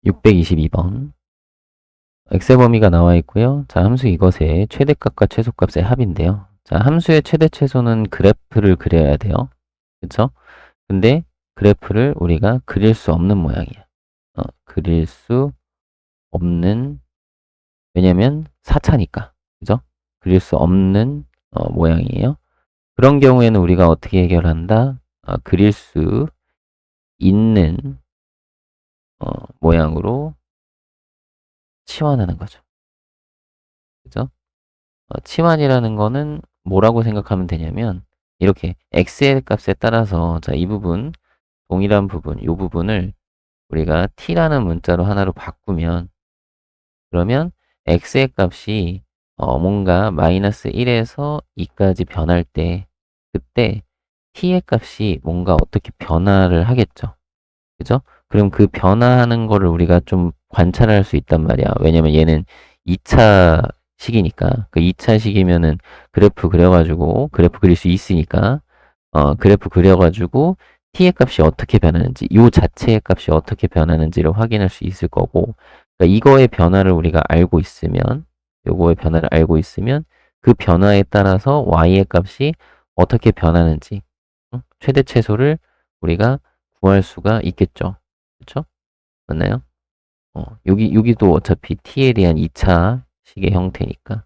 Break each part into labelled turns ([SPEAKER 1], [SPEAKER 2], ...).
[SPEAKER 1] 622번. x의 범위가 나와 있고요. 자, 함수 이것의 최대값과 최소값의 합인데요. 자, 함수의 최대 최소는 그래프를 그려야 돼요. 그쵸? 근데 그래프를 우리가 그릴 수 없는 모양이야. 그릴 수 없는, 왜냐면 4차니까. 그죠? 그릴 수 없는 모양이에요. 그런 경우에는 우리가 어떻게 해결한다? 그릴 수 있는 모양으로 치환하는 거죠. 그죠? 치환이라는 거는 뭐라고 생각하면 되냐면 이렇게 x의 값에 따라서 자, 이 부분, 동일한 부분, 이 부분을 우리가 t라는 문자로 하나로 바꾸면 그러면 x의 값이 뭔가 마이너스 1에서 2까지 변할 때 그때 t의 값이 뭔가 어떻게 변화를 하겠죠. 그죠? 그럼 그 변화하는 거를 우리가 좀 관찰할 수 있단 말이야. 왜냐면 얘는 2차 식이니까. 그 2차 식이면은 그래프 그려가지고, 그래프 그릴 수 있으니까, 그래프 그려가지고, t의 값이 어떻게 변하는지, 요 자체의 값이 어떻게 변하는지를 확인할 수 있을 거고, 그러니까 이거의 변화를 우리가 알고 있으면, 요거의 변화를 알고 있으면, 그 변화에 따라서 y의 값이 어떻게 변하는지, 응? 최대 최소를 우리가 구할 수가 있겠죠. 그쵸? 맞나요? 여기도 어차피 t에 대한 2차 식의 형태니까.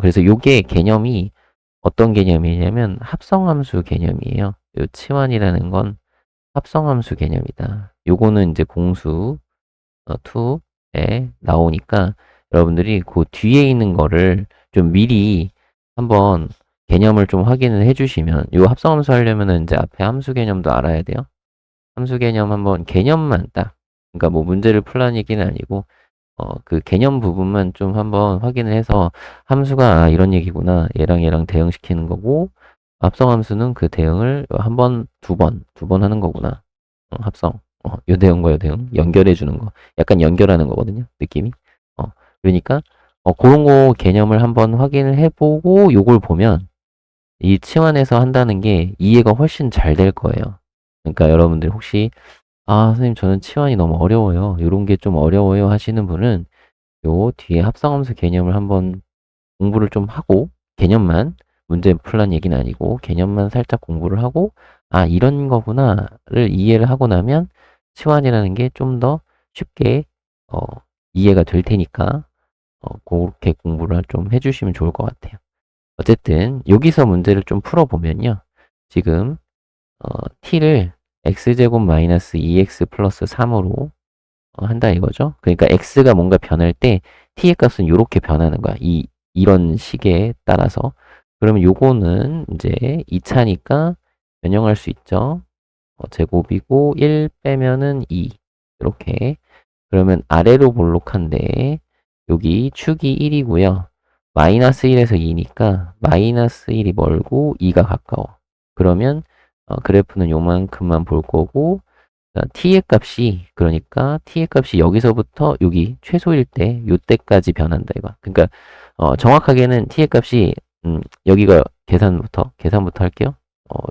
[SPEAKER 1] 그래서 요게 개념이 어떤 개념이냐면 합성함수 개념이에요. 요 치환이라는 건 합성함수 개념이다. 요거는 이제 공수 2에 나오니까 여러분들이 그 뒤에 있는 거를 좀 미리 한번 개념을 좀 확인을 해주시면 요 합성함수 하려면은 이제 앞에 함수 개념도 알아야 돼요. 함수 개념 한번 개념만 딱 그러니까 뭐 문제를 풀라는 얘기는 아니고 그 개념 부분만 좀 한번 확인을 해서 함수가 이런 얘기구나 얘랑 대응시키는 거고 합성함수는 그 대응을 한 번, 두 번 하는 거구나. 합성 요 대응과 요 대응 연결해 주는 거 약간 연결하는 거거든요 느낌이. 어, 그러니까 그런 거 개념을 한번 확인을 해보고 요걸 보면 이 치환해서 한다는 게 이해가 훨씬 잘 될 거예요. 그러니까 여러분들 혹시 선생님 저는 치환이 너무 어려워요. 이런 게 좀 어려워요 하시는 분은 요 뒤에 합성함수 개념을 한번 공부를 좀 하고 개념만 문제 풀란 얘기는 아니고 개념만 살짝 공부를 하고 이런 거구나를 이해를 하고 나면 치환이라는 게 좀 더 쉽게 어, 이해가 될 테니까 그렇게 공부를 좀 해주시면 좋을 것 같아요. 어쨌든 여기서 문제를 좀 풀어보면요. 지금 t를 x제곱 마이너스 2x 플러스 3으로 한다 이거죠. 그러니까 x가 뭔가 변할 때 t의 값은 이렇게 변하는 거야. 이런 식에 따라서. 그러면 요거는 이제 2차니까 변형할 수 있죠. 제곱이고 1 빼면은 2 이렇게. 그러면 아래로 볼록한데 여기 축이 1이고요. 마이너스 1에서 2니까 마이너스 1이 멀고 2가 가까워. 그러면 그래프는 요만큼만 볼 거고 t의 값이 그러니까 t의 값이 여기서부터 여기 최소일 때 요때까지 변한다 이거. 그러니까 정확하게는 t의 값이 여기가 계산부터 할게요.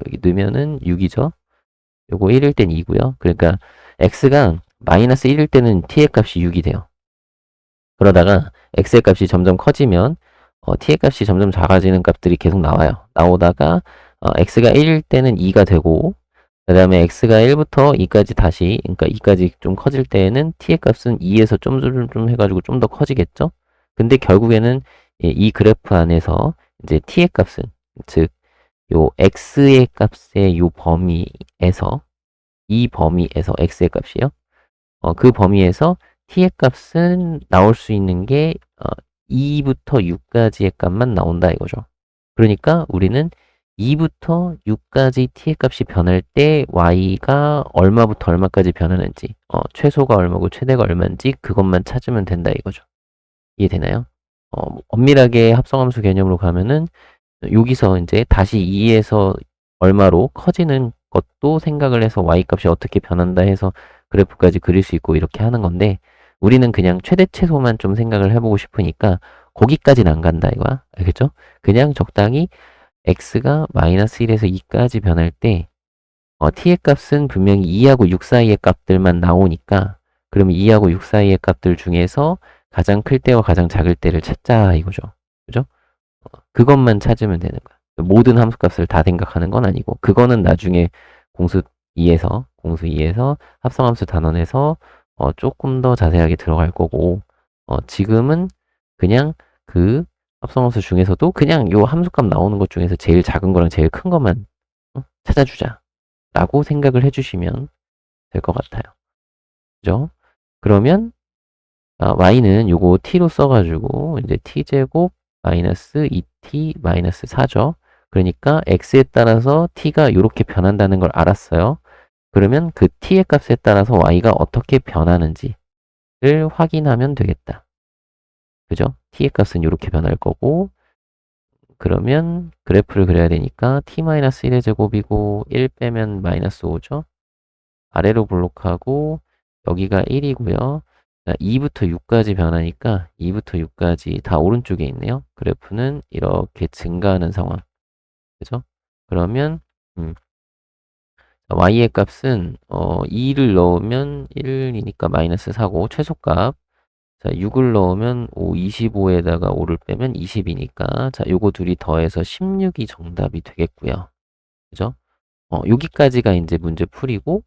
[SPEAKER 1] 여기 넣으면은 6이죠. 요거 1일 땐 2고요. 그러니까 x가 마이너스 1일 때는 t의 값이 6이 돼요. 그러다가 x의 값이 점점 커지면 t의 값이 점점 작아지는 값들이 계속 나와요. 나오다가 x가 1일 때는 2가 되고 그 다음에 x가 1부터 2까지 다시 그러니까 2까지 좀 커질 때에는 t의 값은 2에서 좀 해가지고 좀 더 커지겠죠? 근데 결국에는 이 그래프 안에서 이제 t의 값은 즉 요 x의 값의 요 범위에서 이 범위에서 x의 값이요. 그 범위에서 t의 값은 나올 수 있는 게 2부터 6까지의 값만 나온다 이거죠. 그러니까 우리는 2부터 6까지 t의 값이 변할 때 y가 얼마부터 얼마까지 변하는지 최소가 얼마고 최대가 얼마인지 그것만 찾으면 된다 이거죠. 이해되나요? 엄밀하게 합성함수 개념으로 가면은 여기서 이제 다시 2에서 얼마로 커지는 것도 생각을 해서 y값이 어떻게 변한다 해서 그래프까지 그릴 수 있고 이렇게 하는 건데 우리는 그냥 최대 최소만 좀 생각을 해보고 싶으니까 거기까지는 안 간다 이거야. 알겠죠? 그냥 적당히 x가 마이너스 1에서 2까지 변할 때 t의 값은 분명히 2하고 6 사이의 값들만 나오니까 그러면 2하고 6 사이의 값들 중에서 가장 클 때와 가장 작을 때를 찾자 이거죠. 그죠? 그것만 찾으면 되는 거야. 모든 함수값을 다 생각하는 건 아니고 그거는 나중에 공수 2에서 합성함수 단원에서 조금 더 자세하게 들어갈 거고 지금은 그냥 그 합성함수 중에서도 그냥 요 함수값 나오는 것 중에서 제일 작은 거랑 제일 큰 것만 찾아주자 라고 생각을 해주시면 될 것 같아요. 그죠? 그러면 y는 요거 t로 써가지고 이제 t제곱 마이너스 2t 마이너스 4죠. 그러니까 x에 따라서 t가 이렇게 변한다는 걸 알았어요. 그러면 그 t의 값에 따라서 y가 어떻게 변하는지를 확인하면 되겠다. 그죠? t의 값은 이렇게 변할 거고 그러면 그래프를 그려야 되니까 t-1의 제곱이고 1 빼면 마이너스 5죠. 아래로 블록하고 여기가 1이고요. 2부터 6까지 변하니까 2부터 6까지 다 오른쪽에 있네요. 그래프는 이렇게 증가하는 상황. 그죠? 그러면 y의 값은 2를 넣으면 1이니까 마이너스 4고 최소값. 자, 6을 넣으면 25에다가 5를 빼면 20이니까 자, 요거 둘이 더해서 16이 정답이 되겠고요. 그죠? 여기까지가 이제 문제 풀이고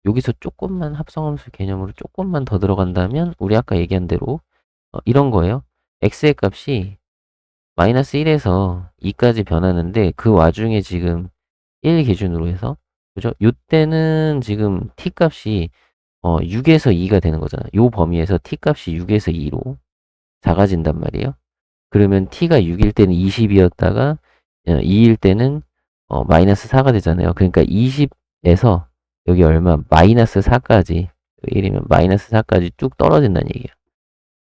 [SPEAKER 1] 여기서 조금만 합성함수 개념으로 조금만 더 들어간다면 우리 아까 얘기한 대로 이런 거예요. x의 값이 마이너스 1에서 2까지 변하는데 그 와중에 지금 1 기준으로 해서 그죠? 요때는 지금 t 값이 6에서 2가 되는 거잖아. 요 범위에서 t 값이 6에서 2로 작아진단 말이에요. 그러면 t가 6일 때는 20이었다가 2일 때는 마이너스 4가 되잖아요. 그러니까 20에서 여기 얼마 마이너스 4까지 1이면 마이너스 4까지 쭉 떨어진다는 얘기예요.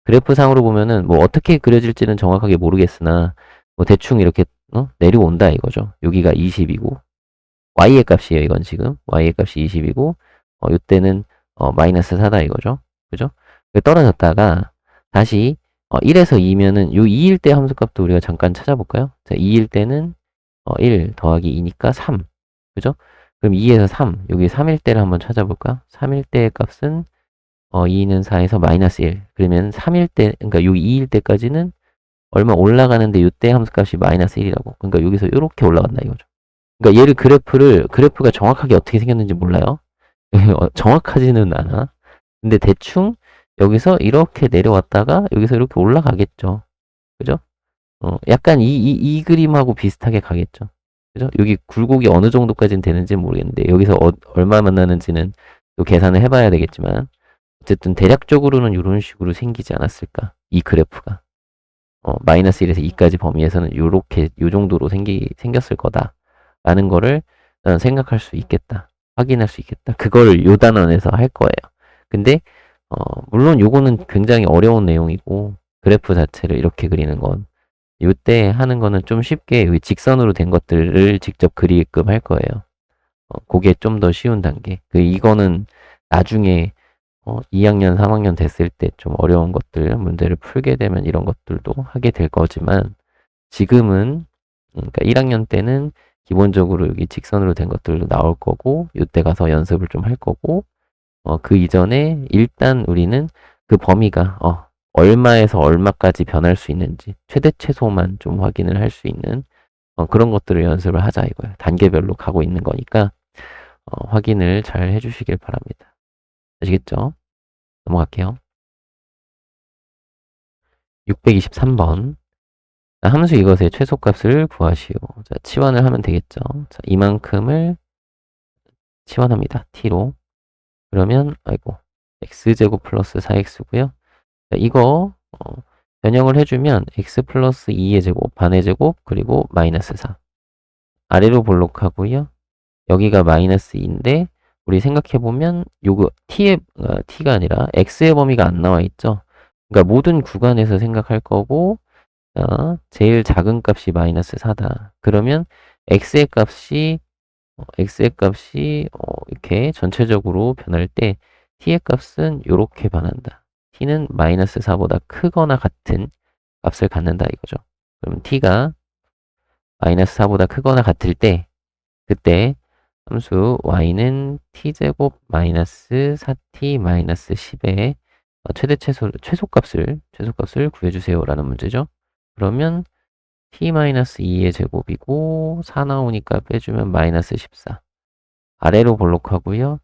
[SPEAKER 1] 그래프 상으로 보면은 뭐 어떻게 그려질지는 정확하게 모르겠으나 뭐 대충 이렇게 내려온다 이거죠. 여기가 20이고 y의 값이에요. 이건 지금 y의 값이 20이고 이때는 마이너스 4다 이거죠. 그죠? 떨어졌다가 다시 1에서 2면은 요 2일 때 함수값도 우리가 잠깐 찾아볼까요? 자, 2일 때는 1 더하기 2니까 3. 그죠? 그럼 2에서 3, 여기 3일 때를 한번 찾아볼까? 3일 때의 값은 2는 4에서 마이너스 1. 그러면 3일 때, 그러니까 요 2일 때까지는 얼마 올라가는데 요때 함수값이 마이너스 1이라고. 그러니까 여기서 이렇게 올라간다 이거죠. 그러니까 얘를 그래프가 정확하게 어떻게 생겼는지 몰라요. 정확하지는 않아. 근데 대충 여기서 이렇게 내려왔다가 여기서 이렇게 올라가겠죠. 그죠? 약간 이 그림하고 비슷하게 가겠죠. 그죠? 여기 굴곡이 어느 정도까지는 되는지 모르겠는데 여기서 얼마 만나는지는 또 계산을 해봐야 되겠지만 어쨌든 대략적으로는 이런 식으로 생기지 않았을까? 이 그래프가 마이너스 1에서 2까지 범위에서는 요렇게 요 정도로 생겼을 거다라는 거를 생각할 수 있겠다. 확인할 수 있겠다. 그거를 요 단원에서 할 거예요. 근데 물론 요거는 굉장히 어려운 내용이고 그래프 자체를 이렇게 그리는 건 요때 하는 거는 좀 쉽게 여기 직선으로 된 것들을 직접 그리게끔 할 거예요. 그게 좀 더 쉬운 단계. 이거는 나중에 2학년, 3학년 됐을 때 좀 어려운 것들, 문제를 풀게 되면 이런 것들도 하게 될 거지만 지금은 그러니까 1학년 때는 기본적으로 여기 직선으로 된 것들도 나올 거고 이때 가서 연습을 좀 할 거고 그 이전에 일단 우리는 그 범위가 얼마에서 얼마까지 변할 수 있는지 최대 최소만 좀 확인을 할 수 있는 그런 것들을 연습을 하자 이거예요. 단계별로 가고 있는 거니까 확인을 잘 해주시길 바랍니다. 아시겠죠? 넘어갈게요. 623번. 함수 이것의 최소값을 구하시오. 자, 치환을 하면 되겠죠. 자, 이만큼을 치환합니다. t로. 그러면 아이고 x제곱 플러스 4x고요. 자, 이거 변형을 해주면 x 플러스 2의 제곱, 반의 제곱, 그리고 마이너스 4. 아래로 볼록하고요. 여기가 마이너스 2인데 우리 생각해보면 요거 t가 아니라 x의 범위가 안 나와 있죠. 그러니까 모든 구간에서 생각할 거고 제일 작은 값이 마이너스 4다. 그러면 x의 값이 이렇게 전체적으로 변할 때 t의 값은 이렇게 변한다. t는 마이너스 4보다 크거나 같은 값을 갖는다 이거죠. 그럼 t가 마이너스 4보다 크거나 같을 때 그때 함수 y는 t제곱 마이너스 4t 마이너스 10의 최소값을 구해주세요 라는 문제죠. 그러면 t-2의 제곱이고 4 나오니까 빼주면 마이너스 14. 아래로 볼록하고요.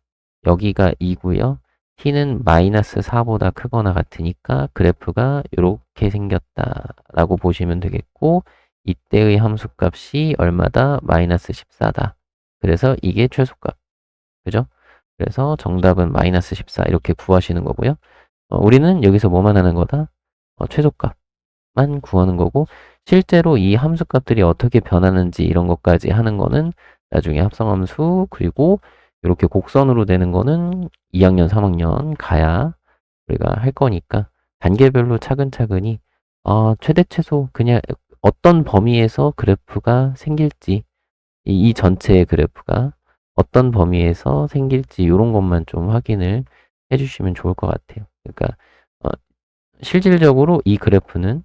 [SPEAKER 1] 여기가 2고요. t는 마이너스 4보다 크거나 같으니까 그래프가 이렇게 생겼다라고 보시면 되겠고 이때의 함수값이 얼마다? 마이너스 14다. 그래서 이게 최소값. 그죠? 그래서 정답은 마이너스 14 이렇게 구하시는 거고요. 우리는 여기서 뭐만 하는 거다? 최소값만 구하는 거고 실제로 이 함수값들이 어떻게 변하는지 이런 것까지 하는 거는 나중에 합성함수 그리고 이렇게 곡선으로 되는 거는 2학년, 3학년 가야 우리가 할 거니까 단계별로 차근차근히 최대 최소 그냥 어떤 범위에서 그래프가 생길지 이 전체의 그래프가 어떤 범위에서 생길지 이런 것만 좀 확인을 해주시면 좋을 것 같아요. 그러니까 실질적으로 이 그래프는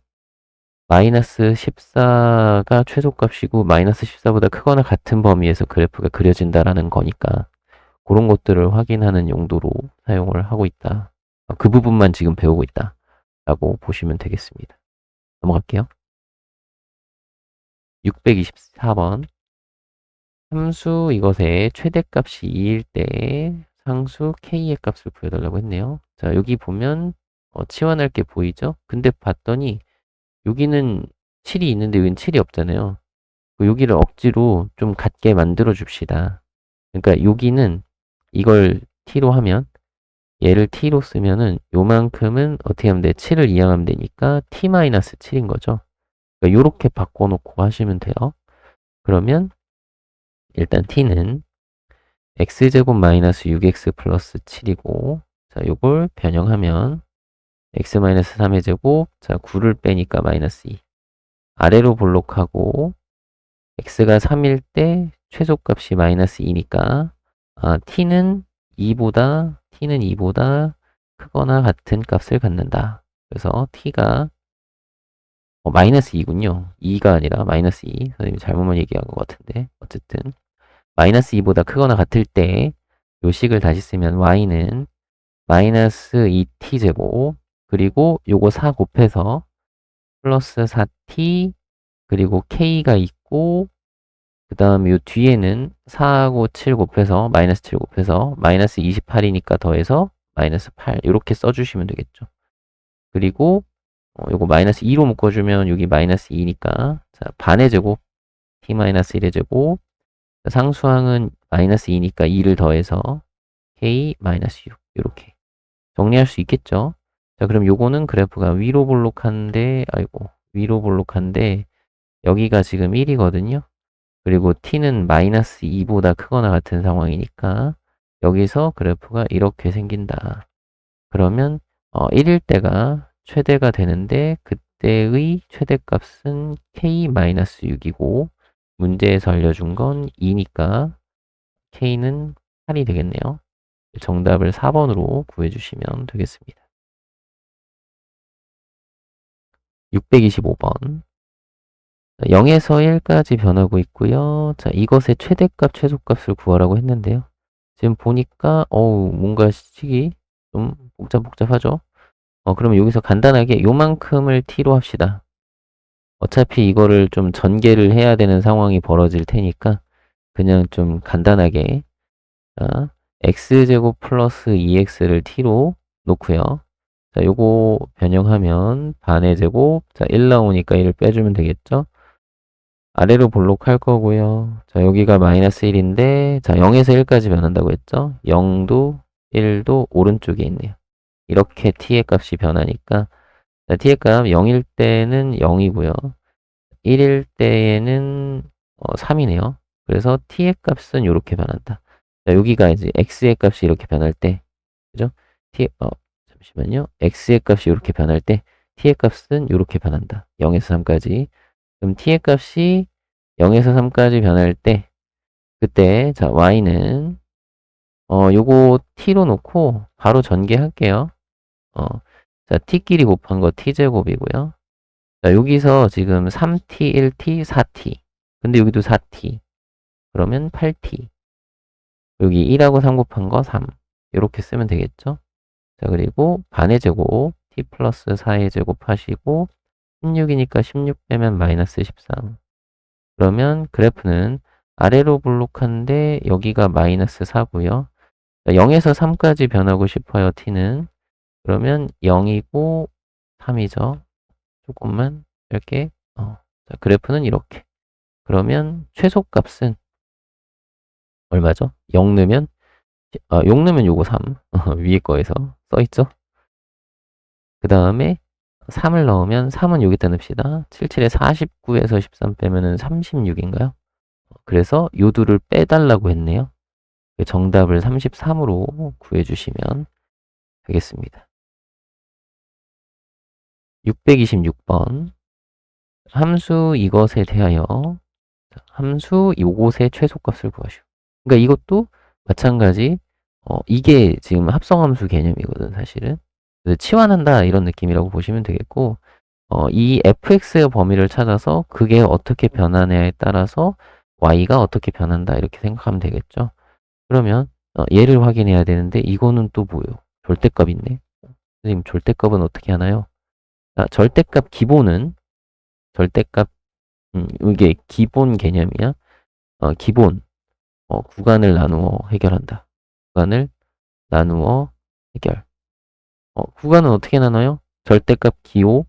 [SPEAKER 1] 마이너스 14가 최소값이고 마이너스 14보다 크거나 같은 범위에서 그래프가 그려진다라는 거니까 그런 것들을 확인하는 용도로 사용을 하고 있다. 그 부분만 지금 배우고 있다 라고 보시면 되겠습니다. 넘어갈게요. 624번 함수 이것의 최대값이 2일 때 상수 k의 값을 구해달라고 했네요. 자, 여기 보면 치환할 게 보이죠? 근데 봤더니 여기는 7이 있는데 여기는 7이 없잖아요. 여기를 억지로 좀 같게 만들어 줍시다. 그러니까 여기는 이걸 t로 하면 얘를 t로 쓰면은 요만큼은 어떻게 하면 돼? 7을 이항하면 되니까 t-7인 거죠. 그러니까 요렇게 바꿔놓고 하시면 돼요. 그러면 일단 t는 x제곱 마이너스 6x 플러스 7이고 자 요걸 변형하면 x 마이너스 3의 제곱 자 9를 빼니까 마이너스 2 아래로 볼록하고 x가 3일 때 최소값이 마이너스 2니까 t는 2보다 크거나 같은 값을 갖는다. 그래서 t가 마이너스 2군요. 2가 아니라 마이너스 2. 선생님이 잘못만 얘기한 것 같은데 어쨌든 마이너스 2보다 크거나 같을 때 요 식을 다시 쓰면 y는 마이너스 2t제곱 그리고 요거 4 곱해서 플러스 4t 그리고 k가 있고 그 다음에 요 뒤에는 4하고 7 곱해서 마이너스 7 곱해서 마이너스 28이니까 더해서 마이너스 8 이렇게 써주시면 되겠죠. 그리고 요거 마이너스 2로 묶어주면 여기 마이너스 2니까 자, 반의 제곱 t 마이너스 1의 제곱 상수항은 마이너스 2니까 2를 더해서 k 마이너스 6 이렇게 정리할 수 있겠죠. 자 그럼 요거는 그래프가 위로 볼록한데 위로 볼록한데 여기가 지금 1이거든요. 그리고 t는 마이너스 2보다 크거나 같은 상황이니까 여기서 그래프가 이렇게 생긴다. 그러면 1일 때가 최대가 되는데 그때의 최대값은 k-6이고 문제에서 알려준 건 2니까 k는 8이 되겠네요. 정답을 4번으로 구해주시면 되겠습니다. 625번 0에서 1까지 변하고 있고요. 자, 이것의 최대값, 최소값을 구하라고 했는데요. 지금 보니까 뭔가 식이 좀 복잡하죠? 그러면 여기서 간단하게 요만큼을 t로 합시다. 어차피 이거를 좀 전개를 해야 되는 상황이 벌어질 테니까 그냥 좀 간단하게 x제곱 플러스 2x를 t로 놓고요. 자, 요거 변형하면 반의 제곱, 자, 1 나오니까 1을 빼주면 되겠죠? 아래로 볼록할 거고요. 자, 여기가 마이너스 1인데, 자, 0에서 1까지 변한다고 했죠? 0도, 1도 오른쪽에 있네요. 이렇게 t의 값이 변하니까, 자, t의 값 0일 때는 0이고요. 1일 때에는 3이네요. 그래서 t의 값은 이렇게 변한다. 자, 여기가 이제 x의 값이 이렇게 변할 때, 그죠? 잠시만요. x의 값이 이렇게 변할 때, t의 값은 이렇게 변한다. 0에서 3까지. 그럼 t의 값이 0에서 3까지 변할 때 그때 자 y는 요거 t로 놓고 바로 전개할게요. 자 t끼리 곱한 거 t제곱이고요. 자 여기서 지금 3t, 1t, 4t 근데 여기도 4t 그러면 8t 여기 1하고 3 곱한 거 3. 이렇게 쓰면 되겠죠? 자, 그리고 반의 제곱, t 플러스 4의 제곱 하시고, 16이니까 16 빼면 마이너스 13. 그러면 그래프는 아래로 볼록한데 여기가 마이너스 4고요. 0에서 3까지 변하고 싶어요, t는. 그러면 0이고 3이죠. 조금만 이렇게. 자, 그래프는 이렇게. 그러면 최소값은 얼마죠? 0 넣으면 0 넣으면 요거 3. 위에 거에서 써있죠? 그 다음에 3을 넣으면 3은 여기다 넣읍시다. 77에 49에서 13 빼면은 36인가요? 그래서 요 둘을 빼달라고 했네요. 정답을 33으로 구해주시면 되겠습니다. 626번. 함수 이것에 대하여 함수 요것의 최소값을 구하시오. 그러니까 이것도 마찬가지. 이게 지금 합성함수 개념이거든, 사실은. 그래서 치환한다 이런 느낌이라고 보시면 되겠고, 이 fx의 범위를 찾아서 그게 어떻게 변하냐에 따라서 y가 어떻게 변한다 이렇게 생각하면 되겠죠. 그러면 얘를 확인해야 되는데 이거는 또 뭐예요? 절대값 있네. 선생님 절대값은 어떻게 하나요? 절대값 기본은 절대값 이게 기본 개념이야. 기본 구간을 나누어 해결한다. 구간을 나누어 해결. 구간은 어떻게 나눠요? 절대값 기호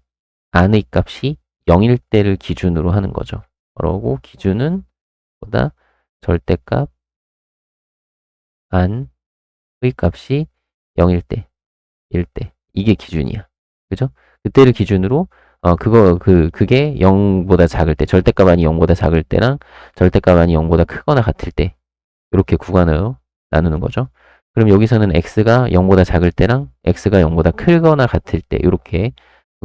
[SPEAKER 1] 안의 값이 0일 때를 기준으로 하는 거죠. 그러고 기준은 보다 절대값 안의 값이 0일 때, 1때. 이게 기준이야. 그죠? 그때를 기준으로 그게 0보다 작을 때, 절대값 안이 0보다 작을 때랑 절대값 안이 0보다 크거나 같을 때 이렇게 구간으로 나누는 거죠. 그럼 여기서는 x가 0보다 작을 때랑 x가 0보다 크거나 같을 때 이렇게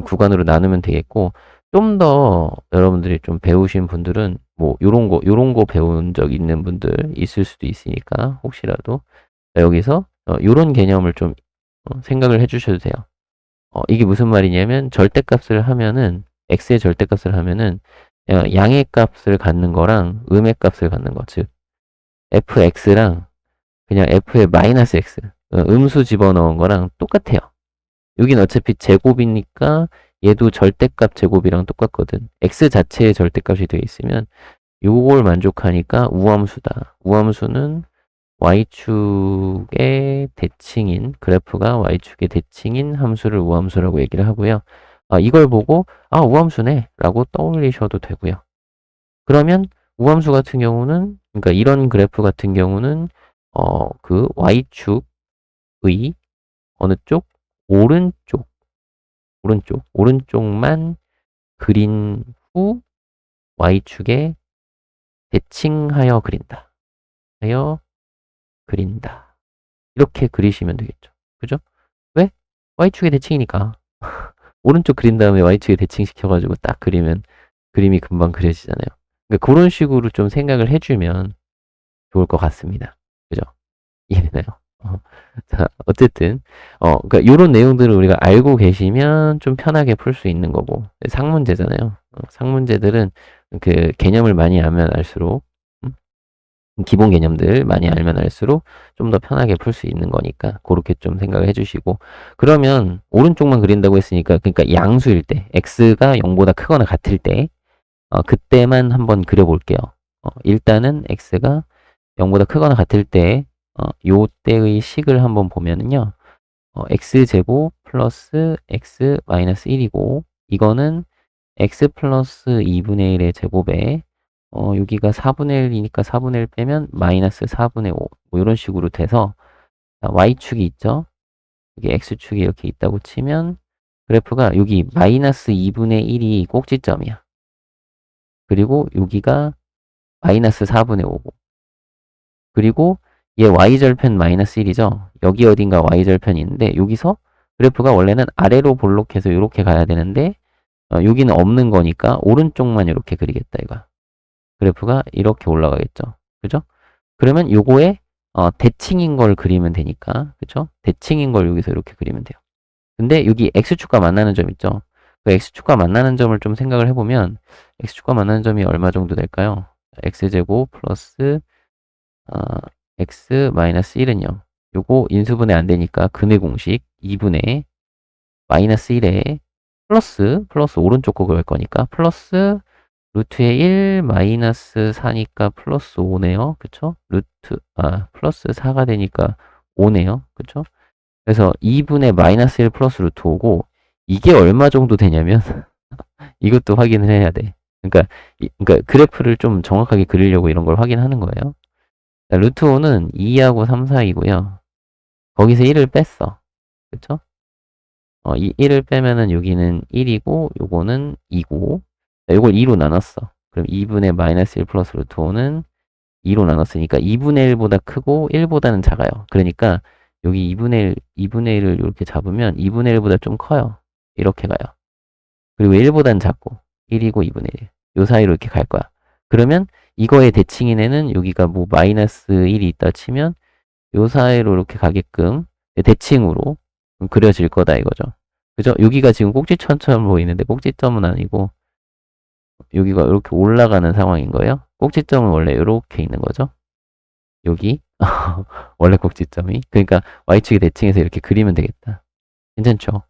[SPEAKER 1] 구간으로 나누면 되겠고, 좀 더 여러분들이 좀 배우신 분들은 뭐 요런 거 배운 적 있는 분들 있을 수도 있으니까 혹시라도 여기서 요런 개념을 좀 생각을 해 주셔도 돼요. 이게 무슨 말이냐면 절대값을 하면은 x의 절대값을 하면은 양의 값을 갖는 거랑 음의 값을 갖는 거, 즉 fx랑 그냥 f의 마이너스 x 음수 집어넣은 거랑 똑같아요. 여긴 어차피 제곱이니까 얘도 절대값 제곱이랑 똑같거든. x 자체의 절대값이 되어 있으면 요걸 만족하니까 우함수다. 우함수는 y축의 대칭인, 그래프가 y축의 대칭인 함수를 우함수라고 얘기를 하고요. 이걸 보고 우함수네 라고 떠올리셔도 되고요. 그러면 우함수 같은 경우는, 그러니까 이런 그래프 같은 경우는 그 y축의 어느 쪽? 오른쪽만 그린 후 y축에 대칭하여 그린다. 이렇게 그리시면 되겠죠. 그죠? 왜? y축에 대칭이니까. 오른쪽 그린 다음에 y축에 대칭시켜가지고 딱 그리면 그림이 금방 그려지잖아요. 그러니까 그런 식으로 좀 생각을 해주면 좋을 것 같습니다. 그죠? 이해되나요? 자, 어쨌든, 그러니까 이런 내용들을 우리가 알고 계시면 좀 편하게 풀 수 있는 거고, 상문제잖아요. 상문제들은 그 개념을 많이 알면 알수록, 기본 개념들 많이 알면 알수록 좀 더 편하게 풀 수 있는 거니까, 그렇게 좀 생각을 해주시고, 그러면 오른쪽만 그린다고 했으니까, 그러니까 양수일 때, x가 0보다 크거나 같을 때, 그때만 한번 그려볼게요. 일단은 x가 0보다 크거나 같을 때, 요 때의 식을 한번 보면은요, x제곱 플러스 x 마이너스 1이고, 이거는 x 플러스 2분의 1의 제곱에, 여기가 4분의 1이니까 4분의 1 빼면 마이너스 4분의 5, 뭐 이런 식으로 돼서, y축이 있죠? 여기 x축이 이렇게 있다고 치면, 그래프가 여기 마이너스 2분의 1이 꼭지점이야. 그리고 여기가 마이너스 4분의 5고, 그리고 얘 y절편 마이너스 1이죠. 여기 어딘가 y절편이 있는데 여기서 그래프가 원래는 아래로 볼록해서 이렇게 가야 되는데 여기는 없는 거니까 오른쪽만 이렇게 그리겠다 이거. 그래프가 이렇게 올라가겠죠. 그죠? 그러면 요거에 대칭인 걸 그리면 되니까, 그죠? 대칭인 걸 여기서 이렇게 그리면 돼요. 근데 여기 x축과 만나는 점 있죠? 그 x축과 만나는 점을 좀 생각을 해보면 x축과 만나는 점이 얼마 정도 될까요? x제곱 플러스 x 마이너스 1은 0. 요거 인수분해 안 되니까 근의 공식 2분의 마이너스 1에 플러스 오른쪽 거 그럴 거니까 플러스 루트의 1 마이너스 4니까 플러스 5네요. 그쵸? 플러스 4가 되니까 5네요. 그쵸? 그래서 2분의 마이너스 1 플러스 루트 5고 이게 얼마 정도 되냐면 이것도 확인을 해야 돼. 그러니까 그래프를 좀 정확하게 그리려고 이런 걸 확인하는 거예요. 자, 루트 5는 2하고 3 사이고요. 거기서 1을 뺐어. 그쵸? 이 1을 빼면은 여기는 1이고 요거는 2고 요걸 2로 나눴어. 그럼 2분의 마이너스 1 플러스 루트 5는 2로 나눴으니까 2분의 1보다 크고 1보다는 작아요. 그러니까 여기 2분의 1을 이렇게 잡으면 2분의 1보다 좀 커요. 이렇게 가요. 그리고 1보다는 작고 1이고 2분의 1. 요 사이로 이렇게 갈 거야. 그러면 이거의 대칭인 애는 여기가 뭐 마이너스 1이 있다 치면 요 사이로 이렇게 가게끔 대칭으로 그려질 거다 이거죠. 그죠? 여기가 지금 꼭지점처럼 보이는데 꼭지점은 아니고 여기가 이렇게 올라가는 상황인 거예요. 꼭지점은 원래 이렇게 있는 거죠. 여기 원래 꼭지점이. 그러니까 y축의 대칭에서 이렇게 그리면 되겠다. 괜찮죠?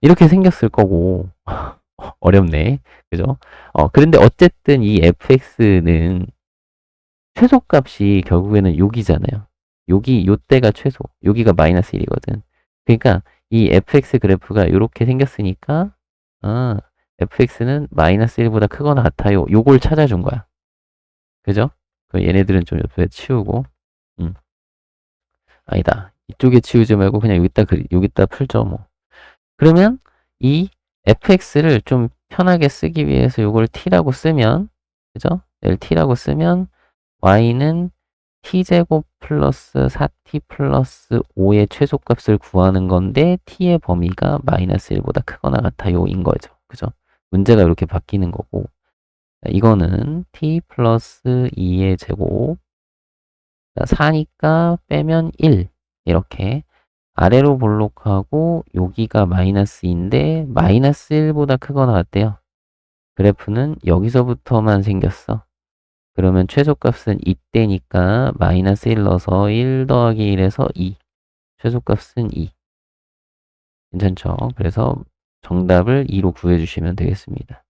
[SPEAKER 1] 이렇게 생겼을 거고 어렵네. 그죠? 그런데 어쨌든 이 fx는 최소값이 결국에는 여기잖아요. 요때가 최소. 여기가 마이너스 1이거든. 그러니까 이 fx 그래프가 이렇게 생겼으니까 fx는 마이너스 1보다 크거나 같아요. 요걸 찾아준 거야. 그죠? 얘네들은 좀 옆에 치우고 아니다. 이쪽에 치우지 말고 그냥 여기다 풀죠 뭐. 그러면 이 fx를 좀 편하게 쓰기 위해서 요걸 t라고 쓰면 그죠? 얘를 t라고 쓰면 y는 t제곱 플러스 4t 플러스 5의 최소값을 구하는 건데 t의 범위가 마이너스 1보다 크거나 같아요 인 거죠. 그죠? 문제가 이렇게 바뀌는 거고 이거는 t 플러스 2의 제곱 4니까 빼면 1 이렇게 아래로 볼록하고 여기가 마이너스인데 마이너스 1보다 크거나 같대요. 그래프는 여기서부터만 생겼어. 그러면 최소값은 이때니까 마이너스 1 넣어서 1 더하기 1에서 2. 최소값은 2. 괜찮죠? 그래서 정답을 2로 구해주시면 되겠습니다.